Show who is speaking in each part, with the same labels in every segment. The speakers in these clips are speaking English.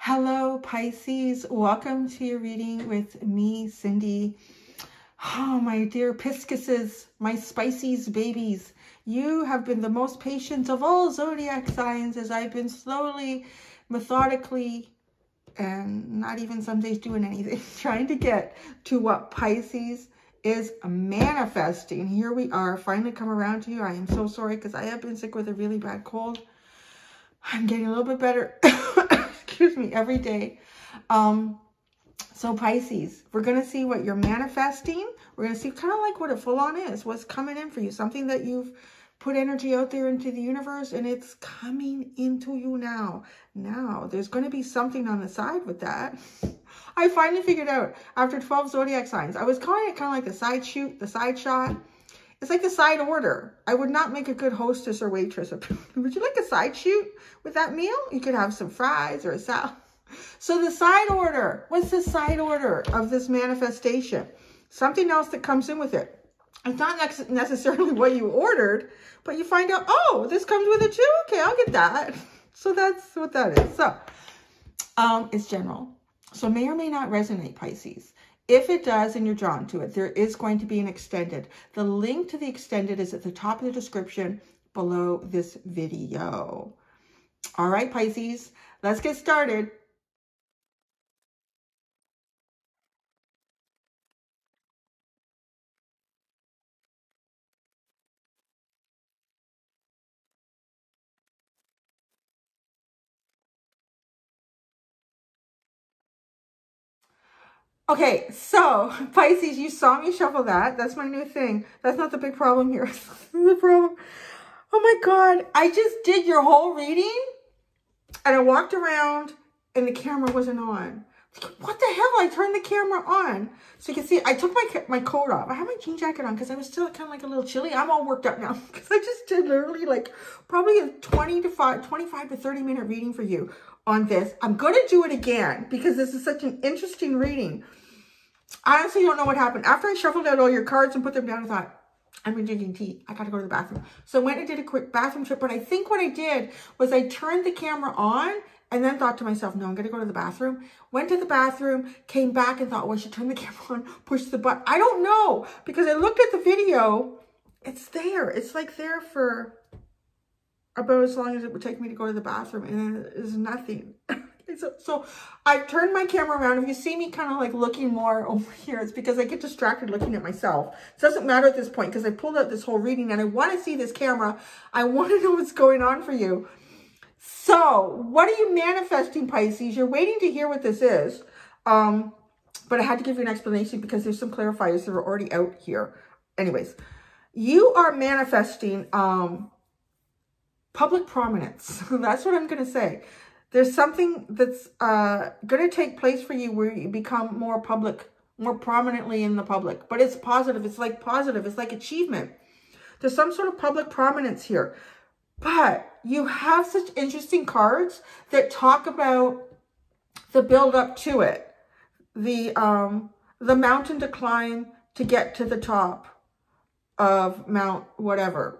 Speaker 1: Hello, Pisces. Welcome to your reading with me, Cindy. Oh, my dear Pisces, my Spices babies. You have been the most patient of all zodiac signs as I've been slowly, methodically, and not even some days doing anything, trying to get to what Pisces is manifesting. Here we are, finally come around to you. I am so sorry because I have been sick with a really bad cold. I'm getting a little bit better. Excuse me, every day. So Pisces, we're going to see what you're manifesting. We're going to see kind of like what a full-on is, what's coming in for you, something that you've put energy out there into the universe and it's coming into you now. Now, there's going to be something on the side with that. I finally figured out after 12 zodiac signs, I was calling it kind of like the side shoot, the side shot. It's like the side order. I would not make a good hostess or waitress. Would you like a side shoot with that meal? You could have some fries or a salad. So the side order, what's the side order of this manifestation? Something else that comes in with it. It's not necessarily what you ordered, but you find out, oh, this comes with it too? Okay, I'll get that. So that's what that is. So it's general. So may or may not resonate, Pisces. If it does and you're drawn to it, there is going to be an extended. The link to the extended is at the top of the description below this video. All right, Pisces, let's get started. Okay, so Pisces, you saw me shuffle that. That's my new thing. That's not the big problem here. The problem. Oh my God, I just did your whole reading and I walked around and the camera wasn't on. What the hell? I turned the camera on. So you can see, I took my coat off. I have my jean jacket on because I was still kind of like a little chilly. I'm all worked up now because I just did literally like probably a 25 to 30 minute reading for you on this. I'm going to do it again because this is such an interesting reading. I honestly don't know what happened. After I shuffled out all your cards and put them down, I thought, I've been drinking tea. I got to go to the bathroom. So I went and did a quick bathroom trip. But I think what I did was I turned the camera on and then thought to myself, no, I'm going to go to the bathroom. Went to the bathroom, came back and thought, well, I should turn the camera on, push the button. I don't know because I looked at the video. It's there. It's like there for about as long as it would take me to go to the bathroom. And then there's nothing. So I turned my camera around. If you see me kind of like looking more over here, it's because I get distracted looking at myself. It doesn't matter at this point because I pulled out this whole reading and I want to see this camera. I want to know what's going on for you. So what are you manifesting, Pisces? You're waiting to hear what this is. But I had to give you an explanation because there's some clarifiers that are already out here. Anyways, you are manifesting public prominence. That's what I'm going to say. There's something that's going to take place for you where you become more public, more prominently in the public. But it's positive. It's like positive. It's like achievement. There's some sort of public prominence here. But you have such interesting cards that talk about the build up to it. The mountain to climb to get to the top of Mount whatever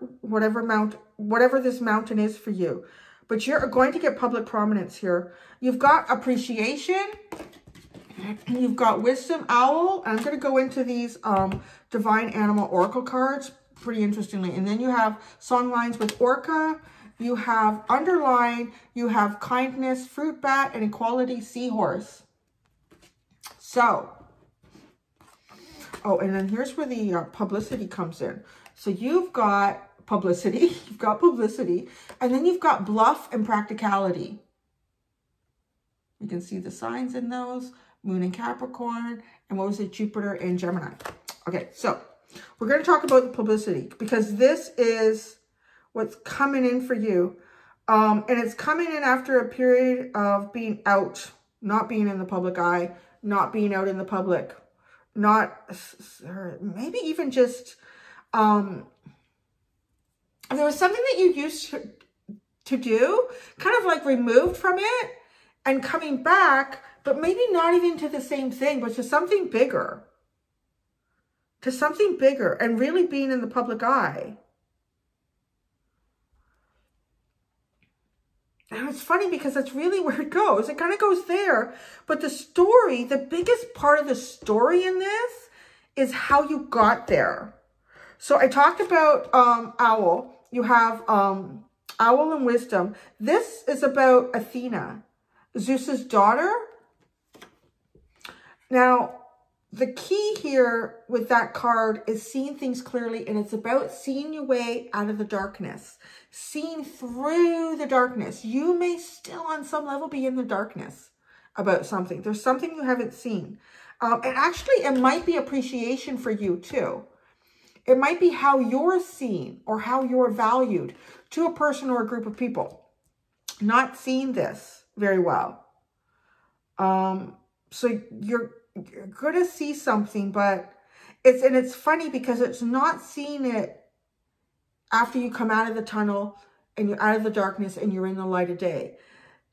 Speaker 1: this mountain is for you. But you're going to get public prominence here. You've got appreciation. You've got wisdom, owl. And I'm going to go into these divine animal oracle cards pretty interestingly. And then you have song lines with orca. You have underline. You have kindness, fruit bat, and equality, seahorse. So, oh, and then here's where the publicity comes in. So you've got publicity, and then you've got bluff and practicality. You can see the signs in those, Moon and Capricorn, and what was it, Jupiter and Gemini. Okay, so we're going to talk about the publicity because this is what's coming in for you. And it's coming in after a period of being out, not being in the public eye, not being out in the public, maybe even just, there was something that you used to do, kind of like removed from it and coming back, but maybe not even to the same thing, but to something bigger. To something bigger and really being in the public eye. And it's funny because that's really where it goes. It kind of goes there. But the story, the biggest part of the story in this is how you got there. So I talked about Owl. You have Owl and Wisdom. This is about Athena, Zeus's daughter. Now, the key here with that card is seeing things clearly, and it's about seeing your way out of the darkness, seeing through the darkness. You may still on some level be in the darkness about something. There's something you haven't seen. And actually, it might be appreciation for you too. It might be how you're seen or how you're valued to a person or a group of people. Not seeing this very well. So you're going to see something, but it's funny because it's not seeing it after you come out of the tunnel and you're out of the darkness and you're in the light of day.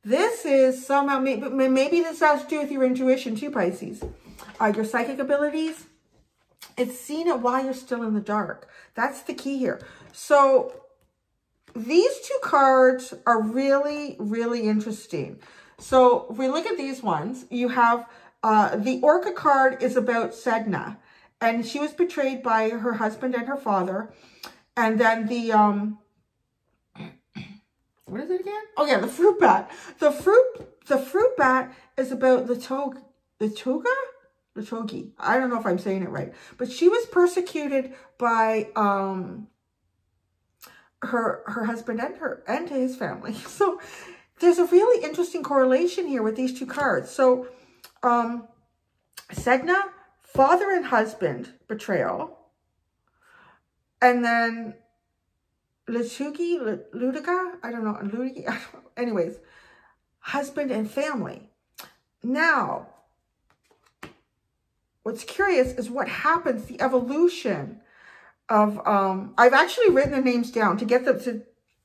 Speaker 1: This is somehow, maybe this has to do with your intuition too, Pisces. Your psychic abilities. It's seeing it while you're still in the dark. That's the key here. So these two cards are really, really interesting. So if we look at these ones, you have the Orca card is about Sedna. And she was betrayed by her husband and her father. And then the, what is it again? Oh yeah, the fruit bat. The fruit bat is about the toga? The Togi. I don't know if I'm saying it right. But she was persecuted by her husband and his family. So there's a really interesting correlation here with these two cards. So Sedna, father and husband betrayal. And then Ludica, I don't know, anyways, husband and family. Now, what's curious is what happens, the evolution of, I've actually written the names down to get them to,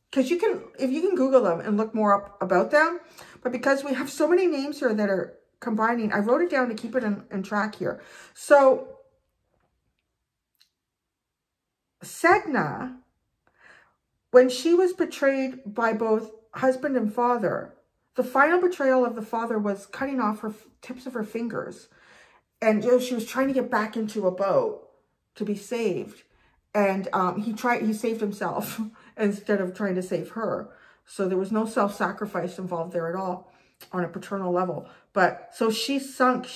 Speaker 1: because you can, if you can Google them and look more up about them, but because we have so many names here that are combining, I wrote it down to keep it in track here. So, Sedna, when she was betrayed by both husband and father, the final betrayal of the father was cutting off her tips of her fingers. And she was trying to get back into a boat to be saved. And he saved himself instead of trying to save her. So there was no self-sacrifice involved there at all on a paternal level. But so she sunk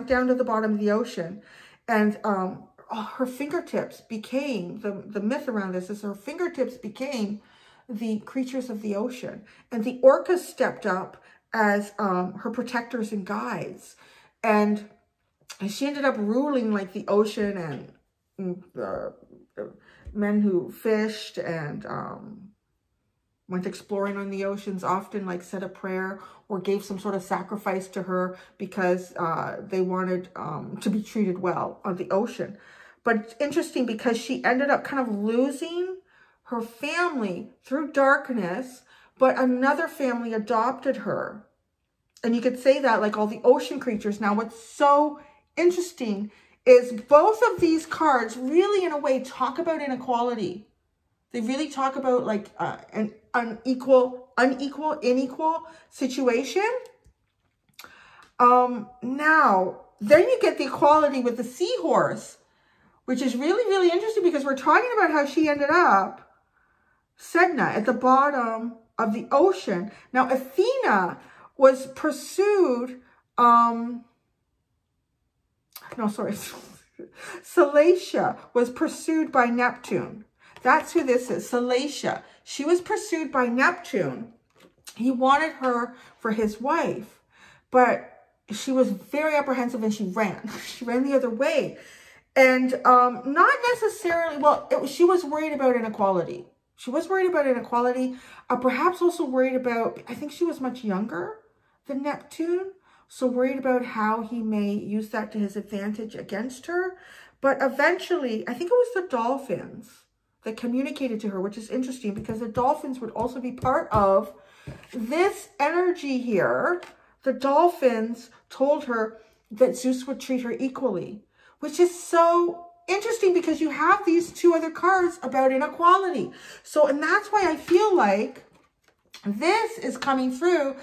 Speaker 1: down to the bottom of the ocean. And her fingertips became, the myth around this is her fingertips became the creatures of the ocean. And the orcas stepped up as her protectors and guides. And she ended up ruling like the ocean, and men who fished and went exploring on the oceans often like said a prayer or gave some sort of sacrifice to her because they wanted to be treated well on the ocean. But it's interesting because she ended up kind of losing her family through darkness, but another family adopted her. And you could say that like all the ocean creatures. Now what's so interesting is both of these cards really in a way talk about inequality. They really talk about like an unequal situation. Now, then you get the equality with the Seahorse, which is really, really interesting because we're talking about how she ended up, Sedna, at the bottom of the ocean. Now, Athena was pursued, Salacia was pursued by Neptune. That's who this is, Salacia. She was pursued by Neptune. He wanted her for his wife, but she was very apprehensive and she ran. She ran the other way. And not necessarily, she was worried about inequality. She was worried about inequality, perhaps also worried about, I think she was much younger than Neptune, so worried about how he may use that to his advantage against her. But eventually, I think it was the dolphins that communicated to her, which is interesting because the dolphins would also be part of this energy here. The dolphins told her that Zeus would treat her equally, which is so interesting because you have these two other cards about inequality. So, and that's why I feel like This is coming through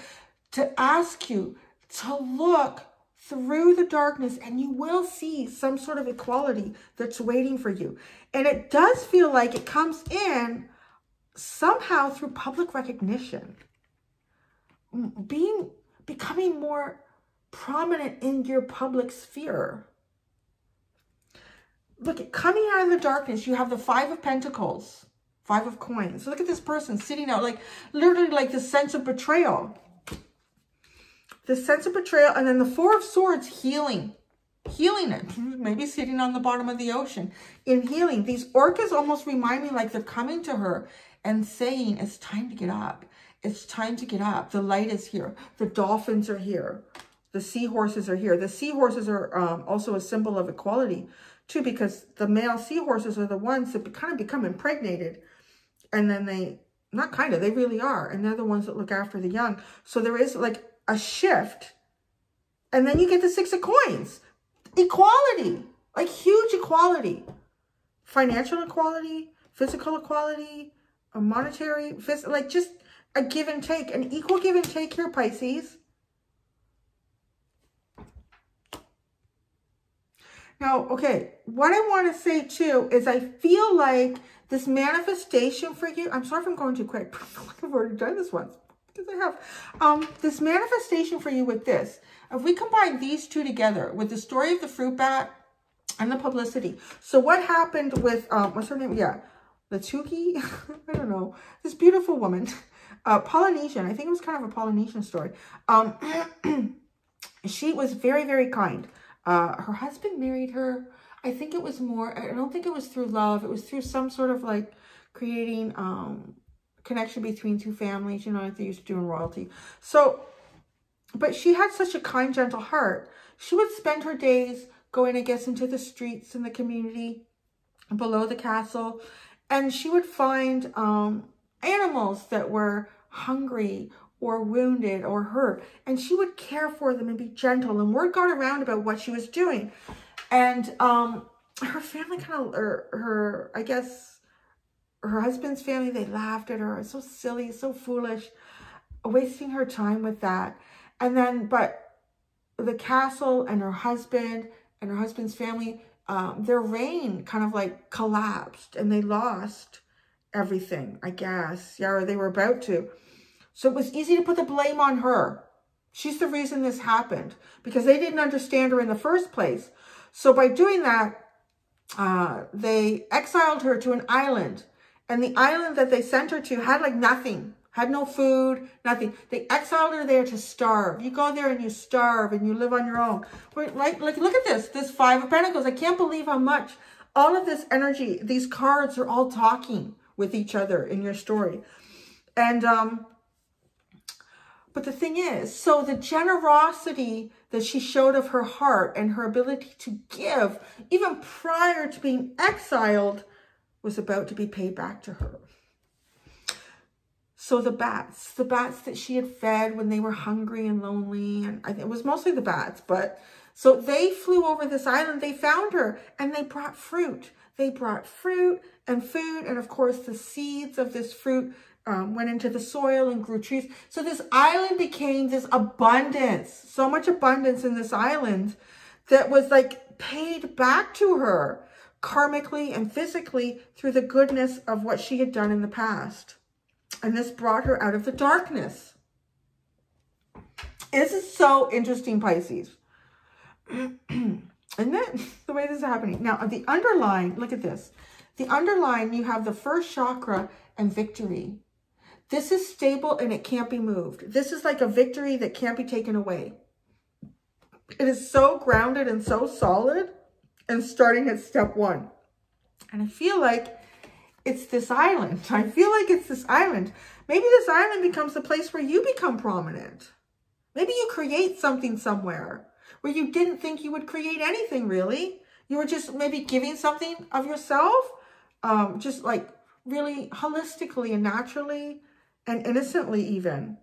Speaker 1: to ask you to look through the darkness, and you will see some sort of equality that's waiting for you. And it does feel like it comes in somehow through public recognition, becoming more prominent in your public sphere. Look, coming out of the darkness, you have the 5 of Pentacles, 5 of Coins. So look at this person sitting out, like literally like the sense of betrayal. The sense of betrayal, and then the 4 of Swords, healing it. Maybe sitting on the bottom of the ocean in healing. These orcas almost remind me like they're coming to her and saying, it's time to get up. It's time to get up. The light is here. The dolphins are here. The seahorses are here. The seahorses are also a symbol of equality too, because the male seahorses are the ones that kind of become impregnated. And then they really are. And they're the ones that look after the young. So there is like a shift. And then you get the 6 of Coins. Equality. Like huge equality. Financial equality. Physical equality. A monetary. Like just a give and take. An equal give and take here, Pisces. Now, okay. What I want to say too is I feel like this manifestation for you. I'm sorry if I'm going too quick. I've already done this once. Because I have this manifestation for you with this. If we combine these two together with the story of the fruit bat and the publicity. So what happened with, what's her name? Yeah, Latuki? I don't know. This beautiful woman, Polynesian. I think it was kind of a Polynesian story. She was very, very kind. Her husband married her. I think it was more, I don't think it was through love. It was through some sort of like creating, connection between 2 families, you know, like they used to do in royalty. So, but she had such a kind, gentle heart. She would spend her days going, I guess, into the streets in the community below the castle. And she would find animals that were hungry or wounded or hurt. And she would care for them and be gentle. And word got around about what she was doing. And her family kind of, I guess, her husband's family, they laughed at her. So silly, so foolish, wasting her time with that. And then, but the castle and her husband's family, their reign kind of like collapsed and they lost everything, I guess. Yeah, or they were about to. So it was easy to put the blame on her. She's the reason this happened because they didn't understand her in the first place. So by doing that, they exiled her to an island. And the island that they sent her to had like nothing, had no food, nothing. They exiled her there to starve. You go there and you starve and you live on your own. Like look at this 5 of Pentacles. I can't believe how much all of this energy, these cards are all talking with each other in your story. And, but the thing is, so the generosity that she showed of her heart and her ability to give, even prior to being exiled, was about to be paid back to her. So the bats that she had fed when they were hungry and lonely, and it was mostly the bats, but so they flew over this island, they found her, and they brought fruit. They brought fruit and food, and of course the seeds of this fruit went into the soil and grew trees. So this island became this abundance, so much abundance in this island that was like paid back to her karmically and physically through the goodness of what she had done in the past. And this brought her out of the darkness. This is so interesting, Pisces. Isn't it? The way this is happening. Now, the underline, look at this. The underline, you have the first chakra and victory. This is stable and it can't be moved. This is like a victory that can't be taken away. It is so grounded and so solid. And starting at step 1. And I feel like it's this island. I feel like it's this island. Maybe this island becomes the place where you become prominent. Maybe you create something somewhere where you didn't think you would create anything really. You were just maybe giving something of yourself, just like really holistically and naturally and innocently even.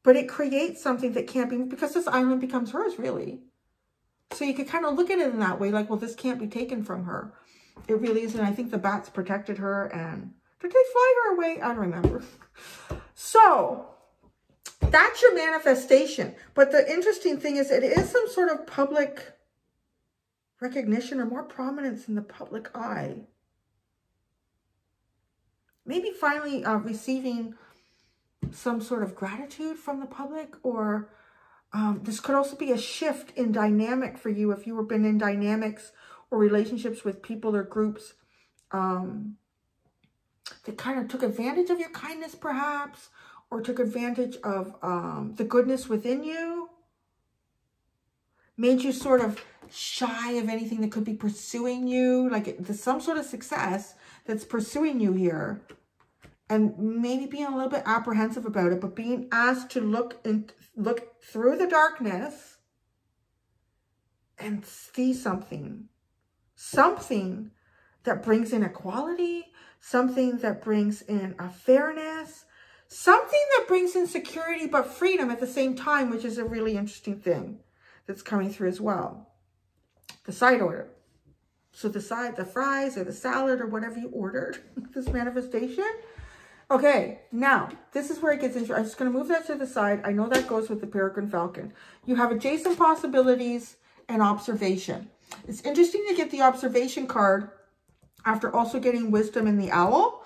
Speaker 1: But it creates something that can't be, because this island becomes hers really. So you could kind of look at it in that way, like, well, this can't be taken from her. It really isn't. I think the bats protected her and Did they fly her away? I don't remember. So that's your manifestation. But the interesting thing is it is some sort of public recognition or more prominence in the public eye. Maybe finally receiving some sort of gratitude from the public, or this could also be a shift in dynamic for you if you have been in dynamics or relationships with people or groups that kind of took advantage of your kindness perhaps, or took advantage of the goodness within you, made you sort of shy of anything that could be pursuing you, like there's some sort of success that's pursuing you here, and maybe being a little bit apprehensive about it, but being asked to look through the darkness and see something that brings in equality, something that brings in a fairness, something that brings in security but freedom at the same time, which is a really interesting thing that's coming through as well. The side order. So the fries or the salad or whatever you ordered, this manifestation. Okay, now, this is where it gets interesting. I'm just going to move that to the side. I know that goes with the Peregrine Falcon. You have adjacent possibilities and observation. It's interesting to get the observation card after also getting wisdom in the owl.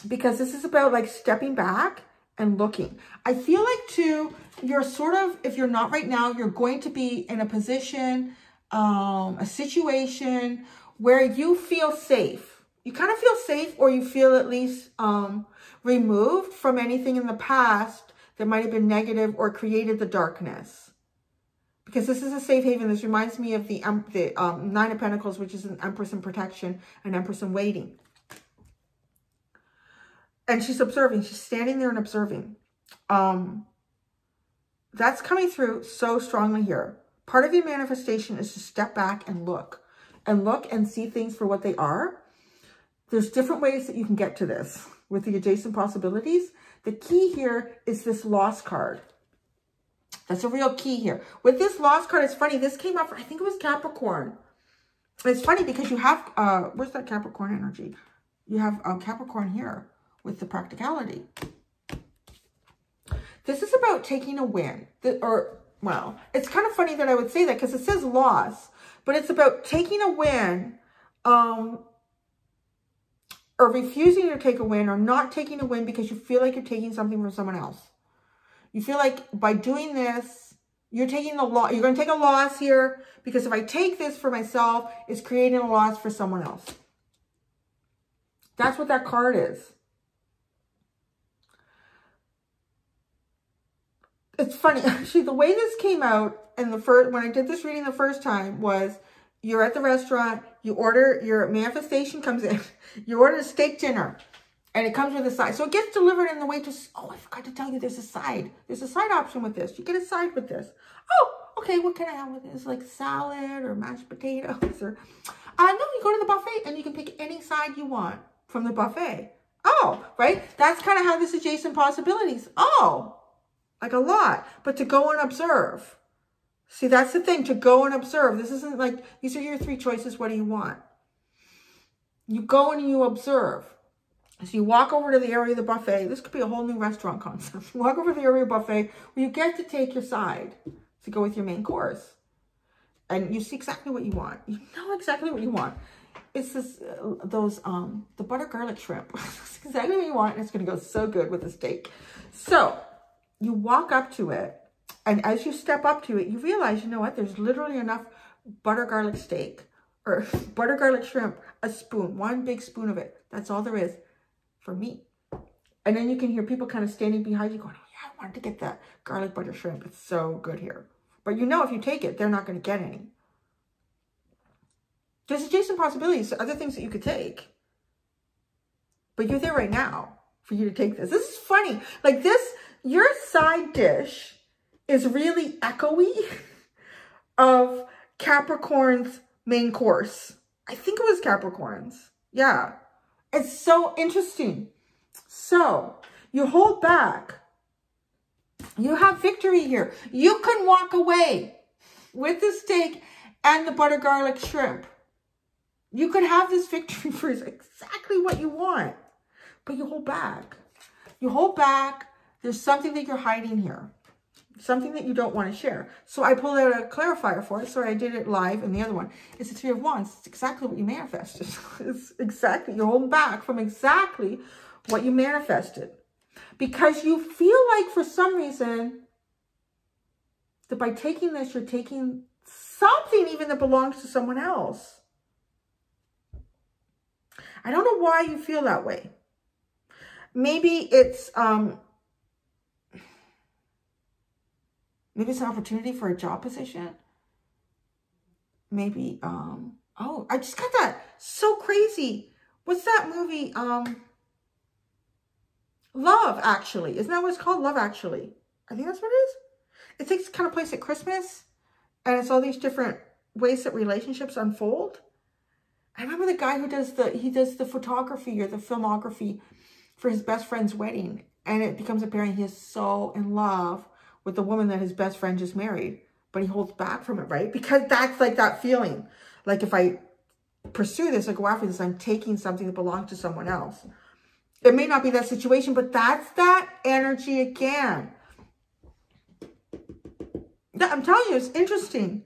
Speaker 1: Because this is about like stepping back and looking. I feel like too, you're sort of, if you're not right now, you're going to be in a position, a situation where you feel safe. You kind of feel safe, or you feel at least removed from anything in the past that might have been negative or created the darkness. Because this is a safe haven. This reminds me of the Nine of Pentacles, which is an Empress in protection, an Empress in waiting. And she's observing. She's standing there and observing. That's coming through so strongly here. Part of your manifestation is to step back and look and see things for what they are. There's different ways that you can get to this with the adjacent possibilities. The key here is this Lost card. That's a real key here. With this Lost card, it's funny. This came up, I think it was Capricorn. It's funny because you have, where's that Capricorn energy? You have Capricorn here with the practicality. This is about taking a win. Well, it's kind of funny that I would say that because it says loss, but it's about taking a win, or refusing to take a win, or not taking a win because you feel like you're taking something from someone else. You feel like by doing this, you're taking a loss. You're going to take a loss here because if I take this for myself, it's creating a loss for someone else. That's what that card is. It's funny, actually, the way this came out in the first, when I did this reading the first time, was you're at the restaurant, you order, your manifestation comes in, you order a steak dinner, and it comes with a side. So it gets delivered in the waitress, oh, I forgot to tell you, there's a side. There's a side option with this. You get a side with this. Oh, okay, what can I have with this? Like salad or mashed potatoes or, no, you go to the buffet and you can pick any side you want from the buffet. Oh, right? That's kind of how this adjacent possibilities. Oh, like a lot, but to go and observe. See, that's the thing, to go and observe. This isn't like, these are your three choices. What do you want? You go and you observe. So you walk over to the area of the buffet. This could be a whole new restaurant concept. You walk over to the area of the buffet where you get to take your side to go with your main course. And you see exactly what you want. You know exactly what you want. It's this, the butter garlic shrimp. That's exactly what you want. And it's going to go so good with the steak. So you walk up to it. And as you step up to it, you realize, you know what? There's literally enough butter garlic steak or butter garlic shrimp, a spoon, one big spoon of it. That's all there is for me. And then you can hear people kind of standing behind you going, oh yeah, I wanted to get that garlic butter shrimp. It's so good here. But you know, if you take it, they're not going to get any. There's adjacent possibilities, other things that you could take. But you're there right now for you to take this. This is funny. Like this, your side dish is really echoey of Capricorn's main course. I think it was Capricorn's. Yeah. It's so interesting. So you hold back. You have victory here. You can walk away with the steak and the butter garlic shrimp. You could have this victory for exactly what you want, but you hold back. You hold back. There's something that you're hiding here. Something that you don't want to share. So I pulled out a clarifier for it. So I did it live. And the other one is the Three of Wands. It's exactly what you manifested. It's exactly, you're holding back from exactly what you manifested. Because you feel like for some reason that by taking this, you're taking something even that belongs to someone else. I don't know why you feel that way. Maybe it's maybe it's an opportunity for a job position. Maybe oh, I just got that. So crazy. What's that movie? Love Actually. Isn't that what it's called? Love Actually. I think that's what it is. It takes kind of place at Christmas, and it's all these different ways that relationships unfold. I remember the guy who does the photography or the filmography for his best friend's wedding, and it becomes apparent he is so in love with the woman that his best friend just married, but he holds back from it, right? Because that's like that feeling. Like if I pursue this, I go after this, I'm taking something that belongs to someone else. It may not be that situation, but that's that energy again. I'm telling you, it's interesting.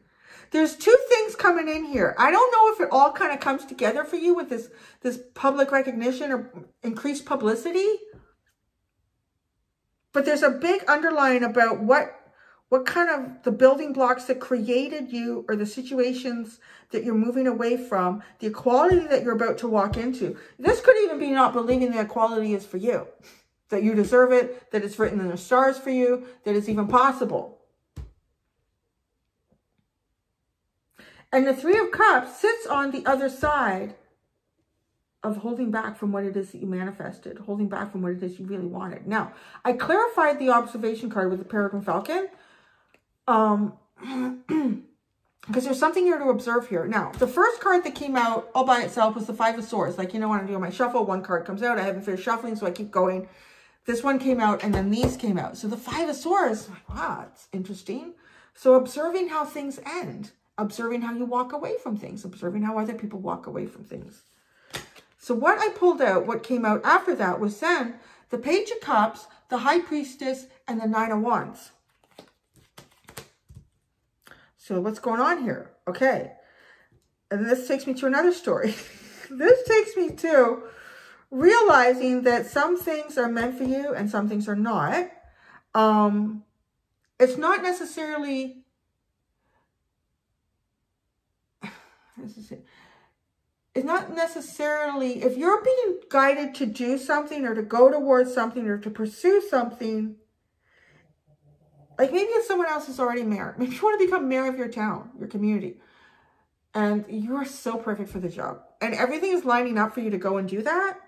Speaker 1: There's two things coming in here. I don't know if it all kind of comes together for you with this public recognition or increased publicity. But there's a big underline about what kind of the building blocks that created you or the situations that you're moving away from, the equality that you're about to walk into. This could even be not believing that equality is for you, that you deserve it, that it's written in the stars for you, that it's even possible. And the Three of Cups sits on the other side of holding back from what it is that you manifested, holding back from what it is you really wanted. Now, I clarified the observation card with the Peregrine Falcon, because there's something here to observe here. Now, the first card that came out all by itself was the Five of Swords. Like, you know, when I'm doing my shuffle, one card comes out. I haven't finished shuffling, so I keep going. This one came out, and then these came out. So the Five of Swords, wow, it's interesting. So observing how things end. Observing how you walk away from things. Observing how other people walk away from things. So what I pulled out, what came out after that was then the Page of Cups, the High Priestess, and the Nine of Wands. So what's going on here? Okay. And this takes me to another story. This takes me to realizing that some things are meant for you and some things are not. It's not necessarily... It's not necessarily, if you're being guided to do something or to go towards something or to pursue something, like maybe if someone else is already mayor, maybe you want to become mayor of your town, your community, and you are so perfect for the job and everything is lining up for you to go and do that.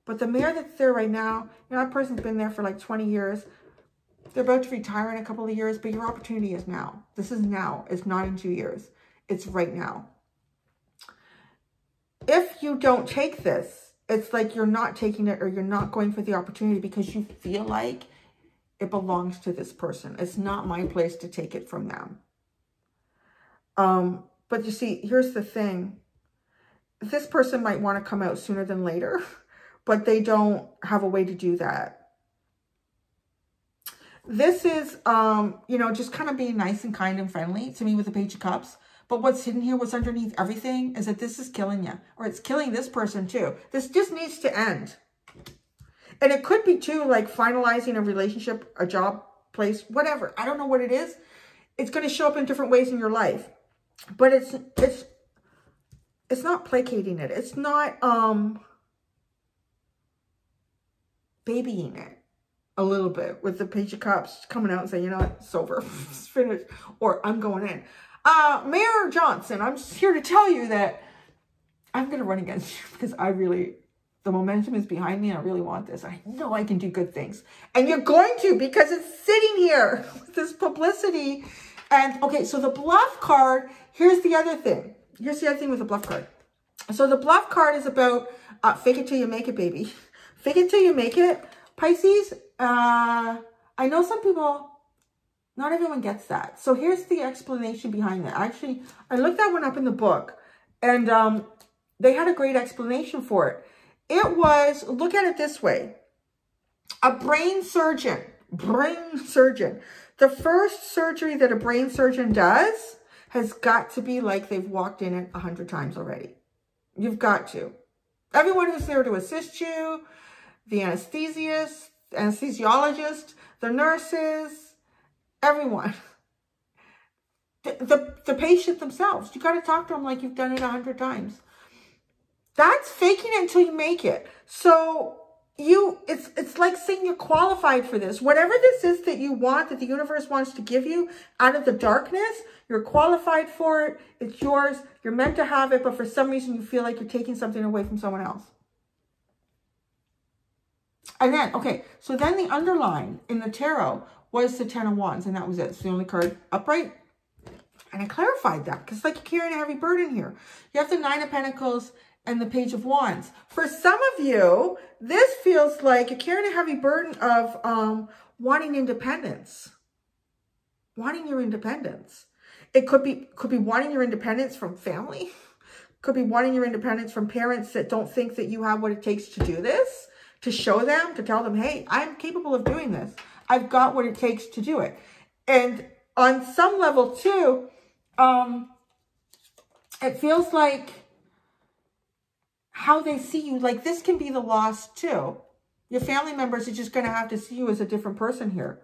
Speaker 1: But the mayor that's there right now, you know, that person's been there for like 20 years. They're about to retire in a couple of years, but your opportunity is now. This is now. It's not in 2 years. It's right now. If you don't take this, it's like you're not taking it or you're not going for the opportunity because you feel like it belongs to this person. It's not my place to take it from them. But you see, here's the thing. This person might want to come out sooner than later, but they don't have a way to do that. This is, you know, just kind of being nice and kind and friendly to me with the Page of Cups. But what's hidden here, what's underneath everything, is that this is killing you. Or it's killing this person too. This just needs to end. And it could be too, like finalizing a relationship, a job, place, whatever. I don't know what it is. It's going to show up in different ways in your life. But it's not placating it. It's not babying it a little bit with the Page of Cups coming out and saying, you know what, it's over. It's finished. Or I'm going in. Mayor Johnson, I'm just here to tell you that I'm going to run against you because the momentum is behind me and I really want this. I know I can do good things. And you're going to because it's sitting here with this publicity. And, okay, so the bluff card, here's the other thing. Here's the other thing with the bluff card. So the bluff card is about fake it till you make it, baby. Fake it till you make it. Pisces, I know some people... Not everyone gets that. So here's the explanation behind that. Actually, I looked that one up in the book. And they had a great explanation for it. It was, look at it this way, a brain surgeon. The first surgery that a brain surgeon does has got to be like they've walked in it 100 times already. You've got to. Everyone who's there to assist you, the anesthesiologist, the nurses, everyone. The patient themselves. You got to talk to them like you've done it 100 times. That's faking it until you make it. So it's like saying you're qualified for this. Whatever this is that you want, that the universe wants to give you out of the darkness, you're qualified for it. It's yours. You're meant to have it, but for some reason you feel like you're taking something away from someone else. And then, okay, so then the underline in the tarot was the Ten of Wands, and that was it. It's the only card upright. And I clarified that because it's like you're carrying a heavy burden here. You have the Nine of Pentacles and the Page of Wands. For some of you, this feels like you're carrying a heavy burden of wanting independence. Wanting your independence. It could be wanting your independence from family. Could be wanting your independence from parents that don't think that you have what it takes to do this. To show them, to tell them, hey, I'm capable of doing this. I've got what it takes to do it. And on some level too, it feels like how they see you, like this can be the loss too. Your family members are just going to have to see you as a different person here.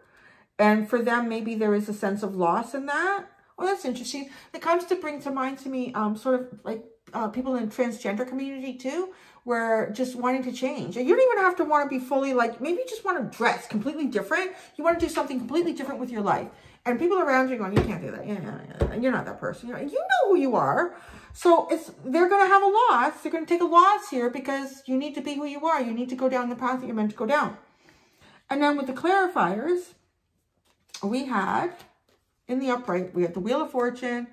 Speaker 1: And for them, maybe there is a sense of loss in that. Oh, that's interesting. It comes to bring to mind to me sort of like people in transgender community too, where just wanting to change. And you don't even have to want to be fully like, maybe you just want to dress completely different. You want to do something completely different with your life. And people around you going, you can't do that. You're not that person. You know who you are. So they're going to have a loss. They're going to take a loss here because you need to be who you are. You need to go down the path that you're meant to go down. And then with the clarifiers, we had, in the upright, we had the Wheel of Fortune,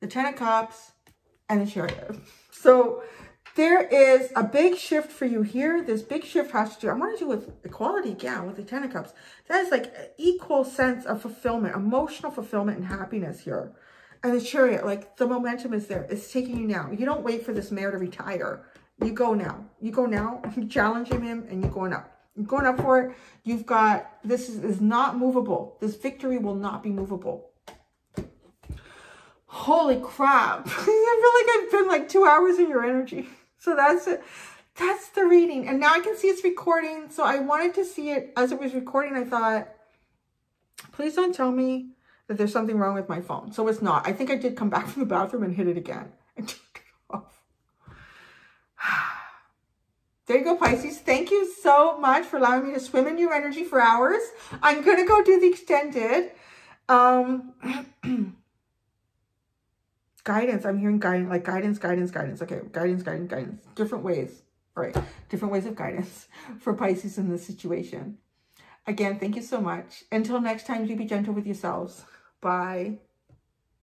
Speaker 1: the Ten of Cups, and the Chariot. So there is a big shift for you here. This big shift has to do, I want to do with equality again, with the Ten of Cups. That is like an equal sense of fulfillment, emotional fulfillment and happiness here. And the Chariot, like the momentum is there. It's taking you now. You don't wait for this mayor to retire. You go now. You go now. You're challenging him and you're going up. You're going up for it. You've got, this is not movable. This victory will not be movable. Holy crap. I feel like I've been like 2 hours in your energy. So that's it. That's the reading. And now I can see it's recording. So I wanted to see it as it was recording. I thought, please don't tell me that there's something wrong with my phone. So it's not. I think I did come back from the bathroom and hit it again. And turned it off. There you go, Pisces. Thank you so much for allowing me to swim in your energy for hours. I'm going to go do the extended. Guidance. I'm hearing guidance, like guidance. Okay, guidance. Different ways. All right. Different ways of guidance for Pisces in this situation. Again, thank you so much. Until next time, you be gentle with yourselves. Bye.